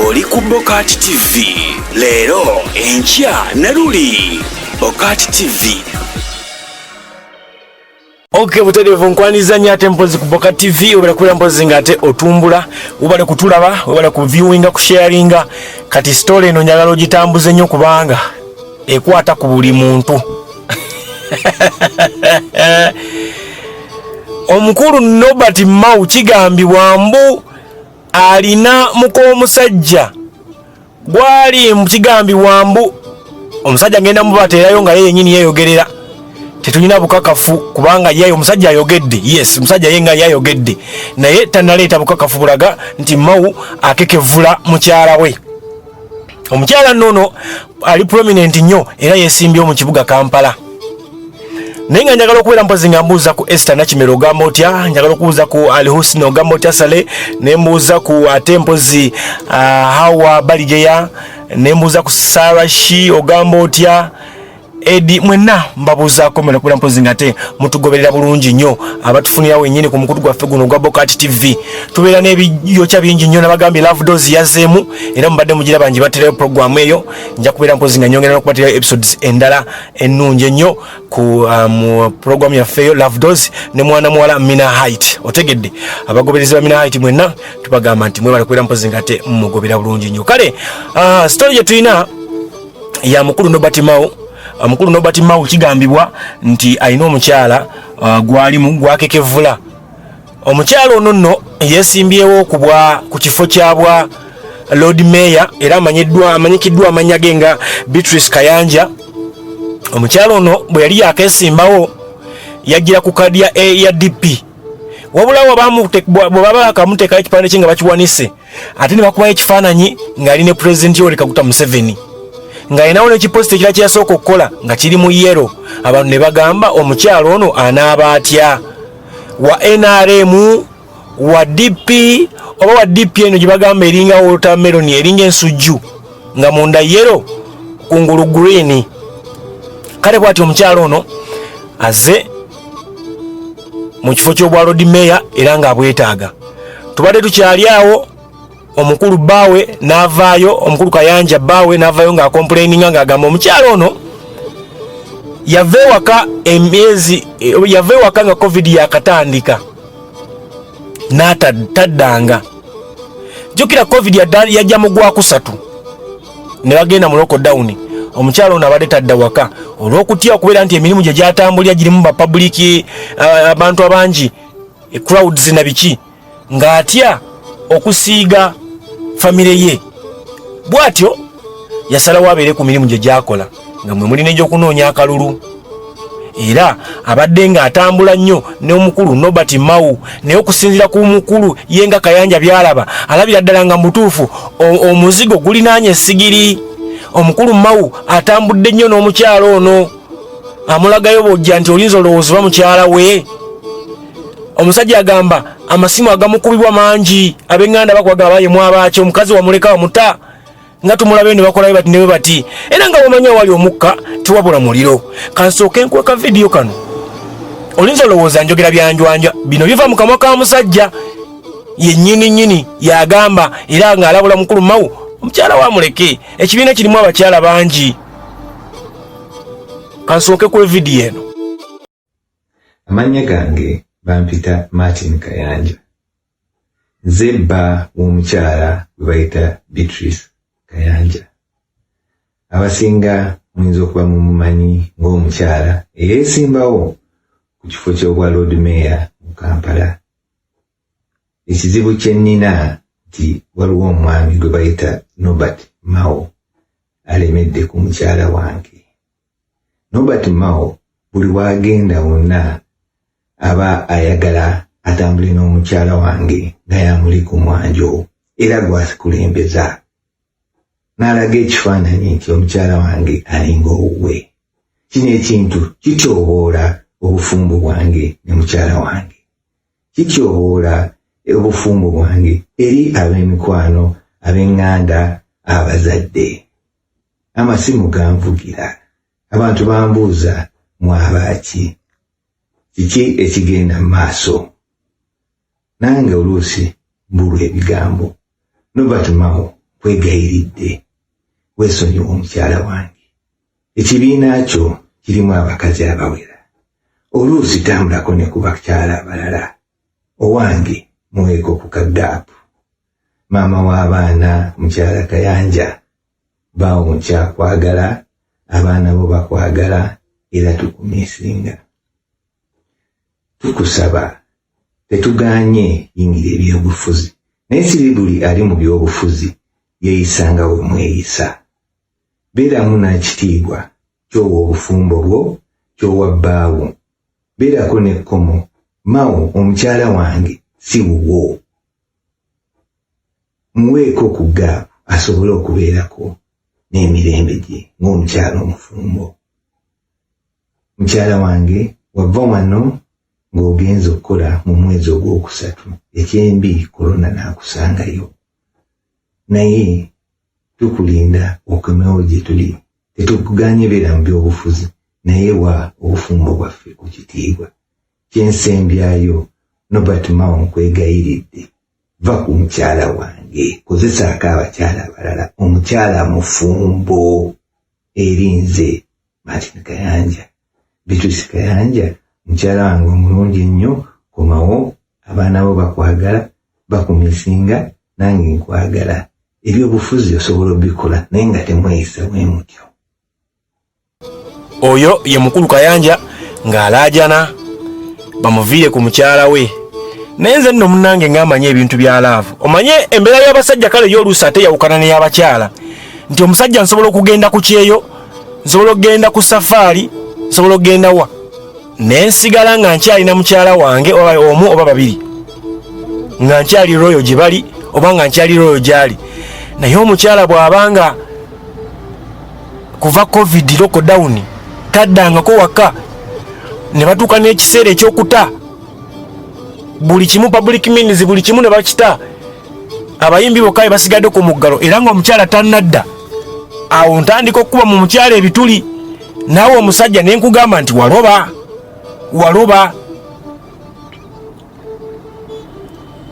oli ku Bokati TV. Leero enkya ne luli Bokati TV. Okay, buterevu nkwaniza nyate mpozi ku Bokati TV. Obala kula mpozi ngate otumbula, obale kutulaba, obale ku viewinga, ku sharinga. Kati story eno njagala ogitambuze nnyo kubanga ekwata ku buli muntu. Omukulu Nobert Mao kigambibwa mbu alina muko omusajja gwali mu kigambibwa mbu omusajja ngenda mubaterayo nga yeye nyini yeyogerera. Tetunyina bukakafu kubanga yeye omusajja ayogedde. Yes, omusajja yenga yayogedde. Naye tanaleeta bukakafu bulaga nti Mao akekevula mukyala we. Omukyala nnono ali prominent nnyo era yesimbye mu kibuga Kampala. Nenga njagala okubeera mpozi nga mbuuza ku Esther Nakimero ogamba otya, njagala okubuuza ku Ali Husni ogamba otya Sale, ne mbuuza ku ate mpozi Hawa Baligeya, ne mbuuza ku Sarashi ogamba otya, Edi mwenna mbabuuzaako mwenna kubeera mpozi nga ate mutugoberera bulungi nnyo abatufunira wennyini ku mukutu gwaffe guno gwa Bokati TV. Tubeera n'ebiyokya bingi nnyo nabagambye Love Doors yazzeemu era mubadde mugira bangi baterayo programu eyo. Nja kubeera mpozi nga nyongera n'okubaterayo episodes endala ennungi ennyo ku programu yaffe eyo Love Doors ne mwana muwala Mina Height. Otegedde abagoberezi ba Mina Height mwenna tubagamba nti mwebale kubeera mpozi nga ate mugobera bulungi nnyo. Kale story gye tulina ya mukulu Nobert Mao. Mukulu Nobert Mao kigambibwa nti alina omukyala gwakekevula. Omukyala ono nno yesimbyewo ku kifo kyabwa Lord Mayor era amanyikiddwa amanya ge nga Beatrice Kayanja. Omukyala ono bwe yali yakesimbawo yagira ku kadi ya DP. Wabulawo baba bakamuteekayo ekipande kye nga bakiwanise ate ne bakubayo ekifaananyi ng'ali ne President Yoweri Kaguta Museveni. Nga inawo n'ekiposti ekira kyasooka okukola nga kiri mu yero. Abantu ne bagamba omukyalo ono anaaba atya wa NRM wa DP oba wa DP eno gye bagamba eringa watermelon eringa ensujju nga munda yero kungulu green. Kale bw'ati omukyalo ono azze mu kifo ky'obwa Lord Mayor era ng'abwetaaga. Tubadde tukyali awo omukulu Bawe n'avaayo, omukulu Kayanja Bawe n'avaayo nga complaininga ng'agamba omukyalo ono yava ewaka nga COVID yakatandika n'ataddanga. Jjukira COVID yajja mu Gwakusatu ne bagenda mu lockdown. Omukyalo ono abadde tadda waka olw'okutya okubeera nti emirimu gye gyatambulira girimu bapublic abantu abangi crowds na biki ng'atya okusiiga famire ye. Bwatyo yasalawo abeere ku mirimu gye gyakola nga mwe mulina egy'okunoonya akalulu. Era abadde ng'atambula nnyo n'omukulu Nobert Mao naye okusinziira ku mukulu ye nga Kayanja byalaba alabira ddala nga mutuufu omuzigo gulinaanye essigiri. Omukulu Mao atambudde nnyo n'omukyalo ono amulagayo bw'ojja nti olinza olowooza oba mukyala we. Omusajja agamba amasimu agamukubibwa mangi ab'enganda bakwaga abayemu abaki omukazi wamuleka wamuta nga tumulabe ne bakolayo bati ne bati era nga bamanya wali omukka tiwabula muliro. Kansooke nkweka video kano olinza olowooza njogera byanjwanja bino biva mu kamwa ka musajja yennyini yagamba era ng'alabula mukulu Mao omukyala wamuleke. Ekibiina kirimu abakyala bangi. Kansooke ku video eno. Amanya gange bampita Martin Kayanja. Nze bba w'omukyala gwe bayita Beatrice Kayanja. Abasinga muyinza okuba mumumanyi ng'omukyala eyeesimbawo ku kifo ky'obwa Lord Mayor mu Kampala. Ekizibu kye nnina nti waliwo omwami gwe bayita Nobert Mao alemedde ku mukyala wange. Nobert Mao buli wagenda wonna aba ayagala atambule n'omukyala wange nga yamuli ku mwanjo era gwasikulembeza. N'alaga ekifaananyi nti omukyala wange alinga owuwe. Kino ekintu kityoboola obufumbo bwange ne mukyala wange. Kityoboola obufumbo bwange eri ab'emikwano ab'enganda abazadde. Amasimu ganvugira. Abantu bambuuza mwabaki. Kiki ekigenda mu maaso? Nange oluusi mbulwa ebigambo. Nobert Mao nkwegayiridde weesonyiwa omukyala wange. Ekibiina kyo kirimu abakazi abawera. Oluusi tambulako ne ku bakyala abalala. Owange muweeko ku kagaapu. Maama w'abaana mukyala Kayanja baawo nkyakwagala, abaana bo bakwagala era tukumiisinga. Tukusaba tetuganye yingira ebyobufuzi, naye si buli ali mu byobufuzi yeeyisanga we mweyisa. Beeramu n'ekitiibwa ky'owa obufumbo bwo ky'owa bbaawo. Beerako n'ekkomo, mawo omukyala wange si wuwo. Muweeko ku gaapu asobole okubeerako n'emirembe gye ng'omukyala omufumbo. Mukyala wange wava wano ng'ogenza okukola mu mwezi ogwokusatu, ekyembi korona n'akusangayo. Naye tukulinda okomewo gye tuli. Tetukuganye beera mu byobufuzi, naye wa obufumbo bwaffe ku kitiibwa. Kyensembyayo Nobert Mao nkwegayiridde, va ku mukyala wange, kozesaako abakyala abalala. Omukyala mufumbo erinze Martin Kayanja, Beatrice Kayanja, mukyala wange omulungi ennyo, komawo, abaana bo bakwagala, bakumisinga, nange nkwagala. Ebyobufuzi osobola obikola naye nga temweyisa bwe mutyo. Oyo ye mukulu Kayanja ng'alaajana bamuviire ku mukyala we. Naye nze nno munnange ng'amanye ebintu bya laavu. Omanye embeera y'abasajja kale y'oluusi ate yawukana n'ey'abakyala. Nti omusajja nsobola okugenda ku kyeyo, nsobola okugenda ku safaari, nsobola okugenda wa. Ne nsigala nga nkyalina mukyala wange oba omu oba babiri. Nga nkyali royo gye bali oba nga nkyali royo gyali. Naye omukyala bw'abanga kuva COVID lockdown taddangako waka ne batuuka n'ekiseera ekyokuta buli kimu public means buli kimu ne bakita, abayimbi bokka basigadde ku muggalo era ng'omukyala tannadda. Awo ntandika okuba mu mukyala ebituli, naawe omusajja ne nkugamba nti waloba.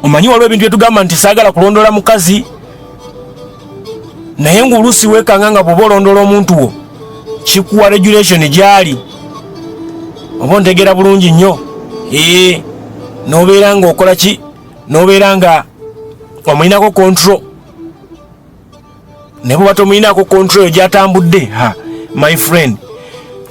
Omanyi waliwo ebintu byetugamba nti saagala kulondola mukazi, naye ng'oluusi weekanga nga bw'oba olondola omuntu wo kikuwa regulation gyali. Oba ontegeera bulungi nnyo. N'obeera ng'okola ki? N'obeera nga omulinako control. Ne bw'oba tomulinako control gy'atambudde, my friend,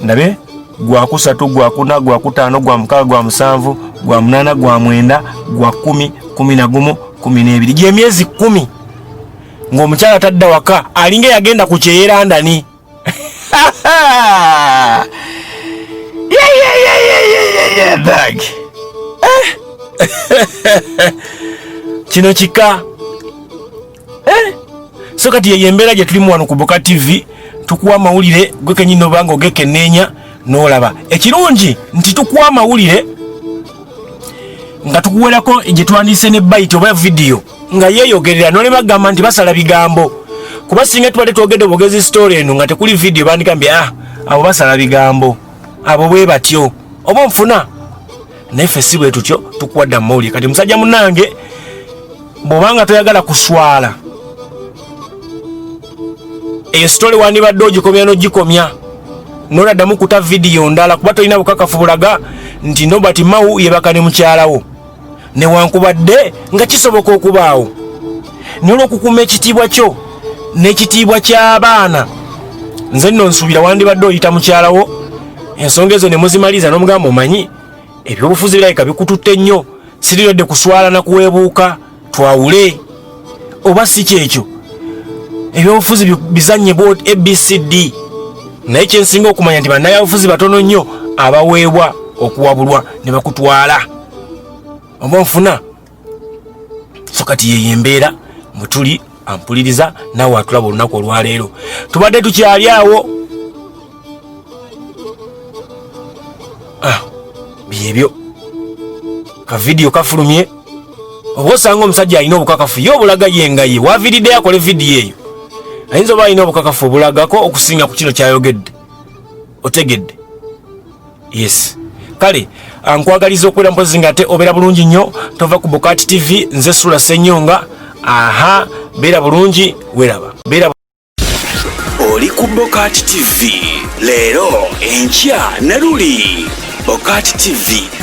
ndabe gwa kusatu, gwa kuna, gwa kutaano, gwa mukaaga, gwa musanvu, gwa munaana, gwa mwenda, gwa 10, 11, 12, gy'emyezi 10 ng'omukyala tadda waka alinga yagenda ku kyeyerandani. Kino kika. So kati ye embeera gye tulimu wano ku Boka TV, tukuwa amawulire gwe kenyini obanga ogekenneenya n'olaba. Ekirungi nti tukuwa amawulire nga tukuwerako gye twandiise ne bite oba video nga yeeyogerera n'olema gamba nti basala bigambo. Kuba singa tubadde twogedde bogezi story eno nga tekuli video bandika mbi abo basala bigambo, abo bwe batyo oba nfuna. Naye ffe si bwe tutyo, tukuwadde amawulire. Kati musajja munnange bw'obanga toyagala kuswala eyo story wandibadde ogikomya n'ogikomya n'oladdamu kuta video ndala kuba tolina bukakafu bulaga nti Nobert Mao yebaka ne mukyalawo newankubadde nga kisoboka okubaawo. Naye olw'okukuuma ekitiibwa kyo n'ekitiibwa ky'abaana, nze nno nsuubira wandibadde oyita mukyalawo ensonga ezo ne muzimaliza n'omugamba omanyi ebyobufuzi birabika bikututte nnyo, siriredde kuswala na kuweebuuka, twawule. Oba si kyekyo ebyobufuzi bizanye bwot ABCD. Naye kyensinga okumanya nti bannabyabufuzi batono nnyo abaweebwa okuwabulwa ne bakutwala. Oba nfuna. So kati ye embeera mwe tuli, ampuliriza naawe atulaba olunaku olwaleero. Tubadde tukyali awo. Byebyo ka video kafulumye. Oba osanga omusajja alina obukakafu ye obulaga yenga ye waviridde akole video eyo, ayinza oba alina obukakafu obulagako okusinga ku kino kyayogedde. Otegedde? Yes. Kale nkwagaliza okubeera mpozi nga ate obeera bulungi nnyo. Tova ku Boka TV, nze Sula Ssenyonga, aha beera bulungi weraba beera oli ku Bokati TV leero enkya Naruli Bokati TV